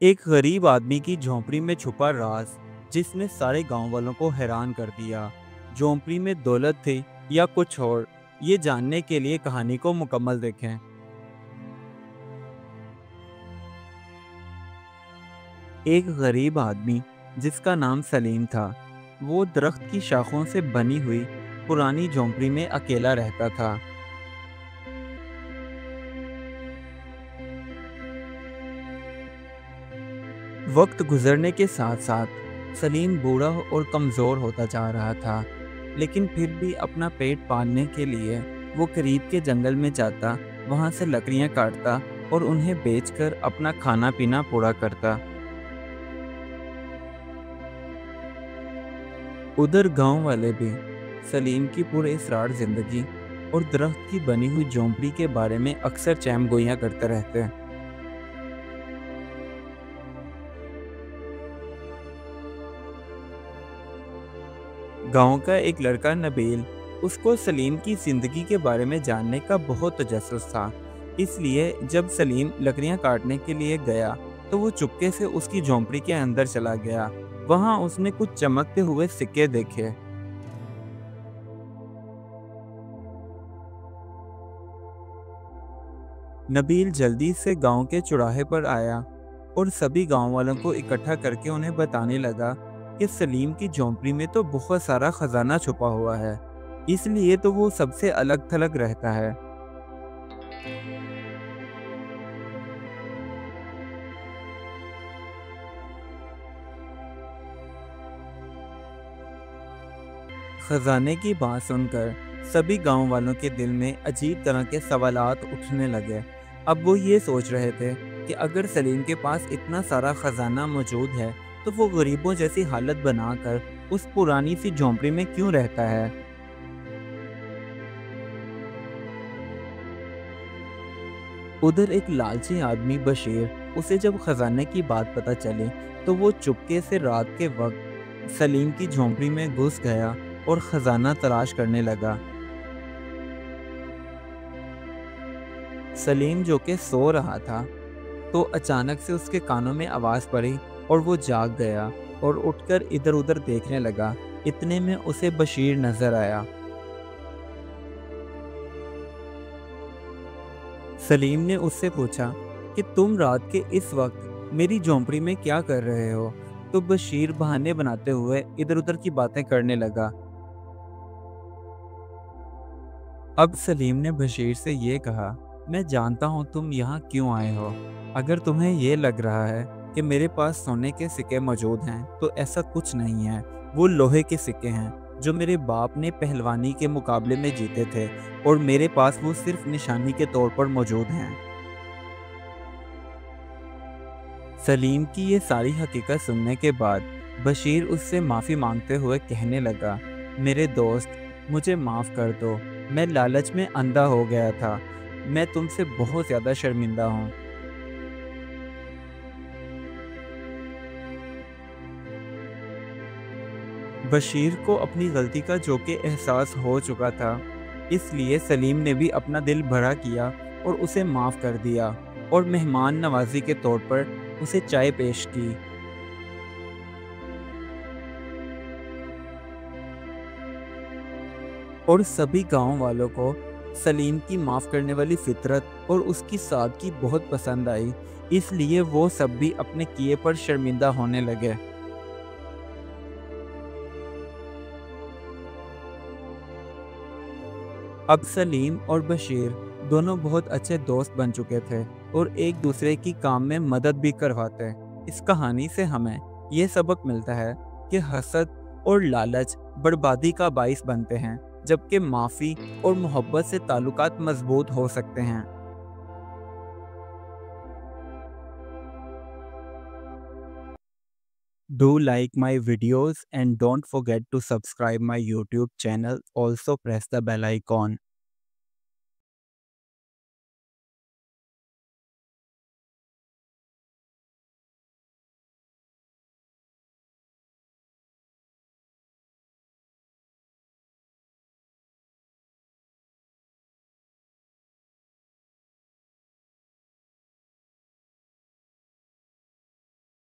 एक गरीब आदमी की झोंपड़ी में छुपा राज जिसने सारे गांव वालों को हैरान कर दिया। झोंपड़ी में दौलत थी या कुछ और, ये जानने के लिए कहानी को मुकम्मल देखें। एक गरीब आदमी जिसका नाम सलीम था, वो दरख्त की शाखों से बनी हुई पुरानी झोंपड़ी में अकेला रहता था। वक्त गुजरने के साथ साथ सलीम बूढ़ा और कमज़ोर होता जा रहा था, लेकिन फिर भी अपना पेट पालने के लिए वो करीब के जंगल में जाता, वहाँ से लकड़ियाँ काटता और उन्हें बेचकर अपना खाना पीना पूरा करता। उधर गांव वाले भी सलीम की पुरअसरार जिंदगी और दरख्त की बनी हुई झोंपड़ी के बारे में अक्सर चैम गोइयाँ करते रहते। गांव का एक लड़का नबील, उसको सलीम की जिंदगी के बारे में जानने का बहुत तजस्सुस था। इसलिए जब सलीम लकड़ियां काटने के लिए गया तो वो चुपके से उसकी झोंपड़ी के अंदर चला गया। वहां उसने कुछ चमकते हुए सिक्के देखे। नबील जल्दी से गांव के चौराहे पर आया और सभी गांव वालों को इकट्ठा करके उन्हें बताने लगा कि सलीम की झोंपड़ी में तो बहुत सारा खजाना छुपा हुआ है, इसलिए तो वो सबसे अलग थलग रहता है। खजाने की बात सुनकर सभी गांव वालों के दिल में अजीब तरह के सवालात उठने लगे। अब वो ये सोच रहे थे कि अगर सलीम के पास इतना सारा खजाना मौजूद है तो वो गरीबों जैसी हालत बनाकर उस पुरानी सी झोंपड़ी में क्यों रहता है। उधर एक लालची आदमी बशीर, उसे जब खजाने की बात पता चली तो वो चुपके से रात के वक्त सलीम की झोंपड़ी में घुस गया और खजाना तलाश करने लगा। सलीम जो कि सो रहा था, तो अचानक से उसके कानों में आवाज़ पड़ी और वो जाग गया और उठकर इधर उधर देखने लगा। इतने में उसे बशीर नजर आया। सलीम ने उससे पूछा कि तुम रात के इस वक्त मेरी झोंपड़ी में क्या कर रहे हो। तो बशीर बहाने बनाते हुए इधर उधर की बातें करने लगा। अब सलीम ने बशीर से ये कहा, मैं जानता हूँ तुम यहाँ क्यों आए हो। अगर तुम्हें ये लग रहा है कि मेरे पास सोने के सिक्के मौजूद हैं तो ऐसा कुछ नहीं है। वो लोहे के सिक्के हैं जो मेरे बाप ने पहलवानी के मुकाबले में जीते थे, और मेरे पास वो सिर्फ निशानी के तौर पर मौजूद हैं। सलीम की ये सारी हकीकत सुनने के बाद बशीर उससे माफ़ी मांगते हुए कहने लगा, मेरे दोस्त, मुझे माफ़ कर दो। मैं लालच में अंधा हो गया था। मैं तुमसे बहुत ज़्यादा शर्मिंदा हूँ। बशीर को अपनी गलती का जो कि एहसास हो चुका था, इसलिए सलीम ने भी अपना दिल बड़ा किया और उसे माफ़ कर दिया और मेहमान नवाजी के तौर पर उसे चाय पेश की। और सभी गांव वालों को सलीम की माफ़ करने वाली फितरत और उसकी सादगी बहुत पसंद आई, इसलिए वो सब भी अपने किए पर शर्मिंदा होने लगे। अब सलीम और बशीर दोनों बहुत अच्छे दोस्त बन चुके थे और एक दूसरे की काम में मदद भी करवाते। इस कहानी से हमें ये सबक मिलता है कि हसद और लालच बर्बादी का बाइस बनते हैं, जबकि माफ़ी और मोहब्बत से ताल्लुकात मजबूत हो सकते हैं। Do like my videos and don't forget to subscribe my YouTube channel. Also press the bell icon.